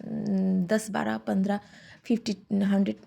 10 12 15 50 100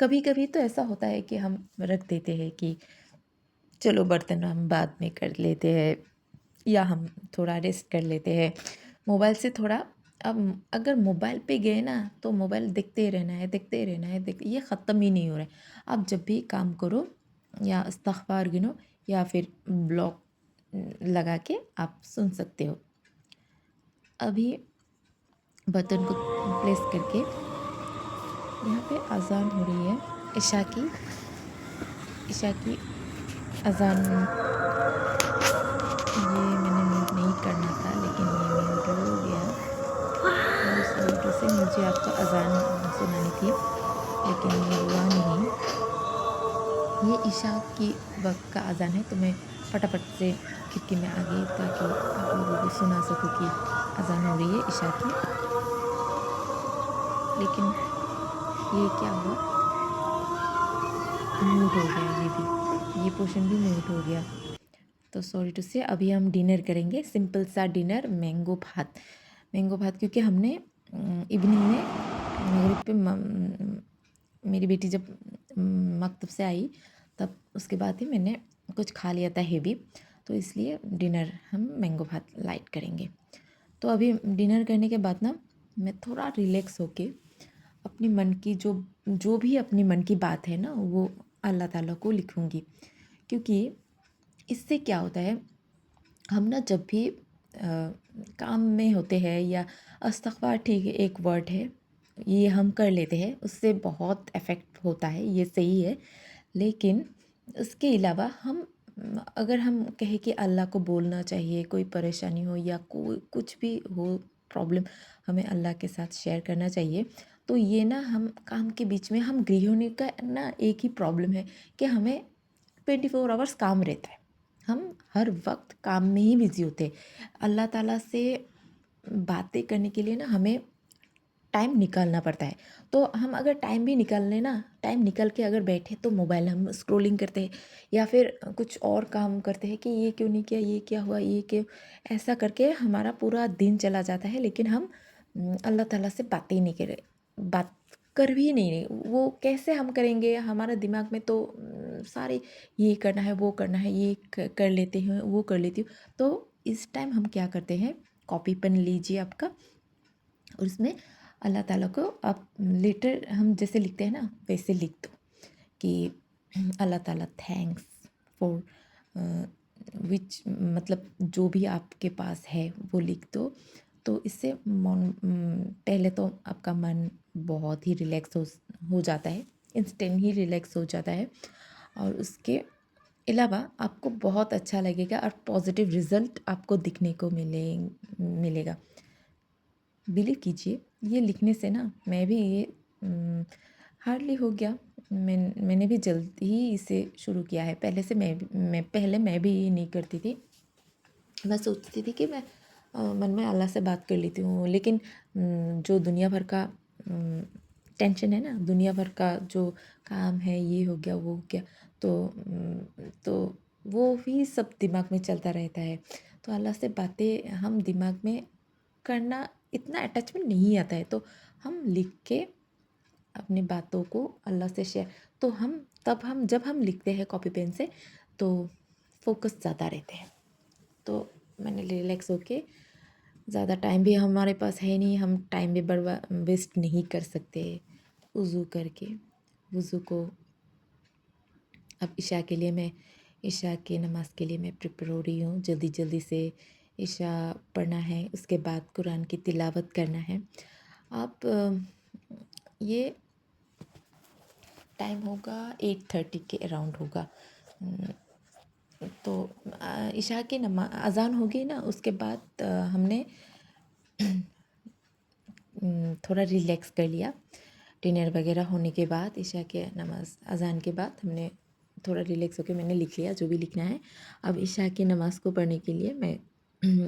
کبھی کبھی تو ایسا ہوتا ہے کہ ہم رکھ دیتے ہیں کہ چلو برتن ہم بعد میں کر لیتے ہیں، یا ہم تھوڑا ریسٹ کر لیتے ہیں موبائل سے تھوڑا. اب اگر موبائل پہ گئے نا تو موبائل دیکھتے رہنا ہے، دیکھتے رہنا ہے، یہ ختم ہی نہیں ہو رہا ہے. آپ جب بھی کام کرو یا استغفار گنو یا پھر بلاک لگا کے آپ سن سکتے ہو. ابھی برتن کو پلیس کر کے یہاں پہ اذان ہو رہی ہے عشاء کی اذان. یہ میں نے میوٹ نہیں کرنا تھا لیکن یہ میوٹ ہو گیا. سوری ٹو سے مجھے آپ کو اذان سنانی تھی لیکن یہ ہوا نہیں. یہ عشاء کی وقت کا اذان ہے تو میں پٹافٹ سے کھڑکی میں آ گئی تاکہ آپ لوگوں کو سنا سکوں کہ اذان ہو رہی ہے عشاء کی. لیکن یہ کیا ہوا، میوٹ ہو گیا، یہ پورشن بھی میوٹ ہو گیا. تو سوری ٹو سے. ابھی ہم ڈنر کریں گے، سمپل سا ڈنر، مینگو بھات کیونکہ ہم نے ایوننگ میں مغرب پہ میری بیٹی جب مکتب سے آئی تب اس کے بعد ہی میں نے کچھ کھا لیا تھا ہیوی، تو اس لیے ڈنر ہم مینگو بھات لائٹ کریں گے. تو ابھی ڈنر کرنے کے بعد نا میں تھوڑا ریلیکس ہو کے اپنی من کی جو بھی اپنی من کی بات ہے نا وہ اللہ تعالیٰ کو لکھوں گی. کیونکہ اس سے کیا ہوتا ہے، ہم نا جب بھی کام میں ہوتے ہیں یا استغفار ٹھیک ہے ایک ورڈ ہے، یہ ہم کر لیتے ہیں، اس سے بہت افیکٹ ہوتا ہے، یہ صحیح ہے. لیکن اس کے علاوہ اگر ہم کہیں کہ اللہ کو بولنا چاہیے، کوئی پریشانی ہو یا کوئی کچھ بھی ہو پرابلم، ہمیں اللہ کے ساتھ شیئر کرنا چاہیے. تو یہ نا ہم کام کے بیچ میں ہم گرہنی کا نا ایک ہی پرابلم ہے کہ ہمیں 24 آورس کام رہتا ہے، ہم ہر وقت کام میں ہی بزی ہوتے ہیں. اللہ تعالیٰ سے باتیں کرنے کے لیے نا ہمیں ٹائم نکالنا پڑتا ہے. تو ہم اگر ٹائم بھی نکال لیں نا، ٹائم نکال کے اگر بیٹھے تو موبائل ہم اسکرولنگ کرتے ہیں یا پھر کچھ اور کام کرتے ہیں کہ یہ کیوں نہیں کیا، یہ کیا ہوا، یہ کیوں، ایسا کر کے ہمارا پورا دن چلا جاتا ہے. لیکن ہم اللہ تعالیٰ سے باتیں نہیں کر رہے، بات کر بھی نہیں رہے. وہ کیسے ہم کریں گے، ہمارا دماغ میں تو سارے یہ کرنا ہے، وہ کرنا ہے، یہ کر لیتے ہیں، وہ کر لیتی ہوں. تو اس ٹائم ہم کیا کرتے ہیں، کاپی پین لیجیے آپ کا، اور اس میں اللہ تعالیٰ کو آپ لیٹر ہم جیسے لکھتے ہیں نا ویسے لکھ دو کہ اللہ تعالیٰ تھینکس فار وچ، مطلب جو بھی آپ کے پاس ہے وہ لکھ دو. تو اس سے پہلے تو آپ کا من بہت ہی ریلیکس ہو جاتا ہے، انسٹنٹ ہی ریلیکس ہو جاتا ہے. اور اس کے علاوہ آپ کو بہت اچھا لگے گا اور پازیٹیو رزلٹ آپ کو دکھنے کو ملے گا. بلیو کیجیے، یہ لکھنے سے نا میں بھی یہ ہارڈلی ہو گیا، میں نے بھی جلد ہی اسے شروع کیا ہے. پہلے میں بھی یہ نہیں کرتی تھی. میں سوچتی تھی کہ میں من میں اللہ سے بات کر لیتی ہوں، لیکن جو دنیا بھر کا ٹینشن ہے نا، دنیا بھر کا جو کام ہے، یہ ہو گیا وہ ہو گیا، تو وہ بھی سب دماغ میں چلتا رہتا ہے. تو اللہ سے باتیں ہم دماغ میں کرنا اتنا اٹیچمنٹ نہیں آتا ہے. تو ہم لکھ کے اپنی باتوں کو اللہ سے شیئر، تو جب ہم لکھتے ہیں کاپی پین سے تو فوکس زیادہ رہتے ہیں. تو میں نے ریلیکس ہو کے، زیادہ ٹائم بھی ہمارے پاس ہے نہیں، ہم ٹائم بھی ویسٹ نہیں کر سکتے. وضو کر کے، وضو کو اب عشاء کی نماز کے لیے میں پریپیئر ہو رہی ہوں. جلدی سے عشاء پڑھنا ہے، اس کے بعد قرآن کی تلاوت کرنا ہے. آپ یہ ٹائم ہوگا 8:30 کے اراؤنڈ ہوگا. تو عشاء کی اذان ہوگی نا، اس کے بعد ہم نے تھوڑا ریلیکس کر لیا. ڈنر وغیرہ ہونے کے بعد عشاء کے نماز اذان کے بعد ہم نے تھوڑا ریلیکس ہو کے میں نے لکھ لیا جو بھی لکھنا ہے. اب عشاء کی نماز کو پڑھنے کے لیے میں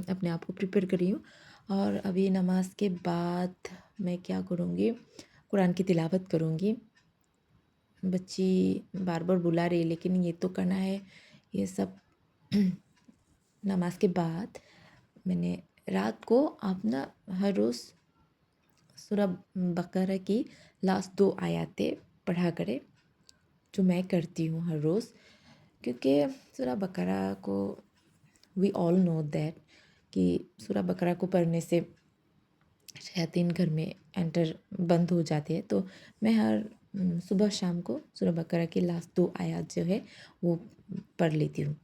اپنے آپ کو پریپیئر کر رہی ہوں. اور ابھی نماز کے بعد میں کیا کروں گی، قرآن کی تلاوت کروں گی. بچی بار بار بلا رہی ہے لیکن یہ تو کرنا ہے. یہ سب نماز کے بعد میں نے رات کو آپ نا ہر روز سورہ بقرہ کی لاسٹ 2 آیاتیں پڑھا کرے، جو میں کرتی ہوں ہر روز، کیونکہ سورہ بقرہ کو وی آل نو دیٹ کہ سورہ بقرہ کو پڑھنے سے شیاطین گھر میں انٹر بند ہو جاتے ہیں. تو میں ہر صبح شام کو سورہ بقرہ کی لاسٹ 2 آیات جو ہے وہ پڑھ لیتی ہوں.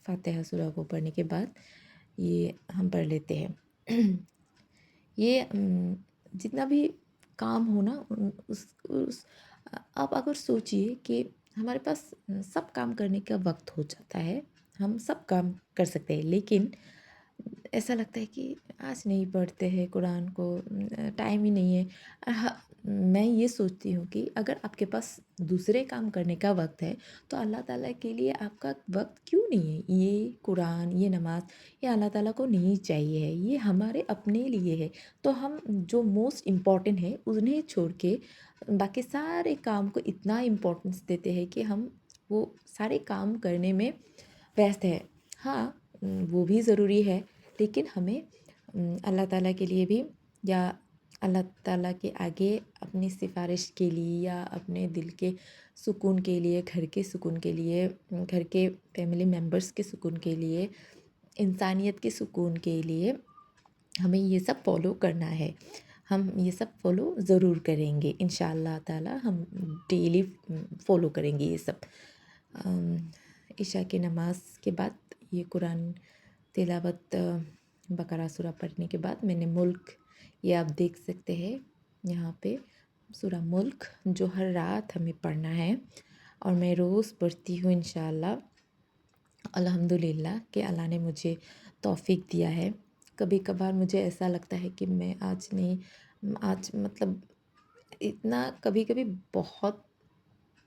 فاتحہ سورہ کو پڑھنے کے بعد یہ ہم پڑھ لیتے ہیں. یہ جتنا بھی کام ہو نا اس آپ اگر سوچیے کہ ہمارے پاس سب کام کرنے کا وقت ہو جاتا ہے، ہم سب کام کر سکتے ہیں، لیکن ایسا لگتا ہے کہ آج نہیں پڑھتے ہیں قرآن کو، ٹائم ہی نہیں ہے. میں یہ سوچتی ہوں کہ اگر آپ کے پاس دوسرے کام کرنے کا وقت ہے تو اللہ تعالیٰ کے لیے آپ کا وقت کیوں نہیں ہے؟ یہ قرآن، یہ نماز، یہ اللہ تعالیٰ کو نہیں چاہیے ہے، یہ ہمارے اپنے لیے ہے. تو ہم جو موسٹ امپورٹنٹ ہے انہیں چھوڑ کے باقی سارے کام کو اتنا امپورٹنس دیتے ہیں کہ ہم وہ سارے کام کرنے میں ویست ہے. ہاں وہ بھی ضروری ہے، لیکن ہمیں اللہ تعالیٰ کے لیے بھی، یا اللہ تعالیٰ کے آگے اپنی سفارش کے لیے، یا اپنے دل کے سکون کے لیے، گھر کے سکون کے لیے، گھر کے فیملی ممبرس کے سکون کے لیے، انسانیت کے سکون کے لیے ہمیں یہ سب فالو کرنا ہے. ہم یہ سب فالو ضرور کریں گے انشاءاللہ تعالیٰ. ہم ڈیلی فالو کریں گے یہ سب. عشاء کی نماز کے بعد یہ قرآن تلاوت بقرہ سورہ پڑھنے کے بعد میں نے ملک، یہ آپ دیکھ سکتے ہیں یہاں پہ سورہ ملک، جو ہر رات ہمیں پڑھنا ہے اور میں روز پڑھتی ہوں انشاءاللہ. الحمدللہ کہ اللہ نے مجھے توفیق دیا ہے. کبھی کبھار مجھے ایسا لگتا ہے کہ میں آج مطلب اتنا کبھی کبھی بہت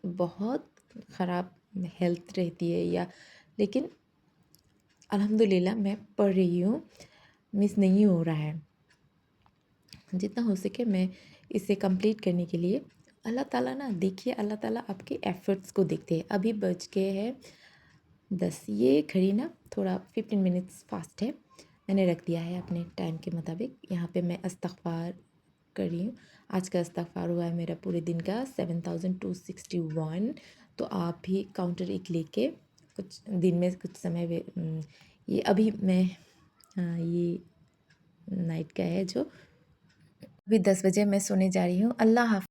بہت خراب ہیلتھ رہتی ہے، یا لیکن الحمدللہ میں پڑھ رہی ہوں، مس نہیں ہو رہا ہے. جتنا ہو سکے میں اسے کمپلیٹ کرنے کے لیے اللہ تعالیٰ نا، دیکھیے اللہ تعالیٰ آپ کے ایفرٹس کو دیکھتے ہیں. ابھی بج گئے ہیں 10. یہ گھڑی نا تھوڑا 15 منٹس فاسٹ ہے، میں نے رکھ دیا ہے اپنے ٹائم کے مطابق. یہاں پہ میں استغفار کر رہی ہوں. آج کا استغفار ہوا ہے میرا پورے دن کا 7261. تو آپ بھی کاؤنٹر ایک لے کے کچھ دن میں کچھ سمے یہ ابھی میں یہ نائٹ کا ہے جو ابھی 10 بجے میں سونے جا رہی ہوں. اللہ حافظ.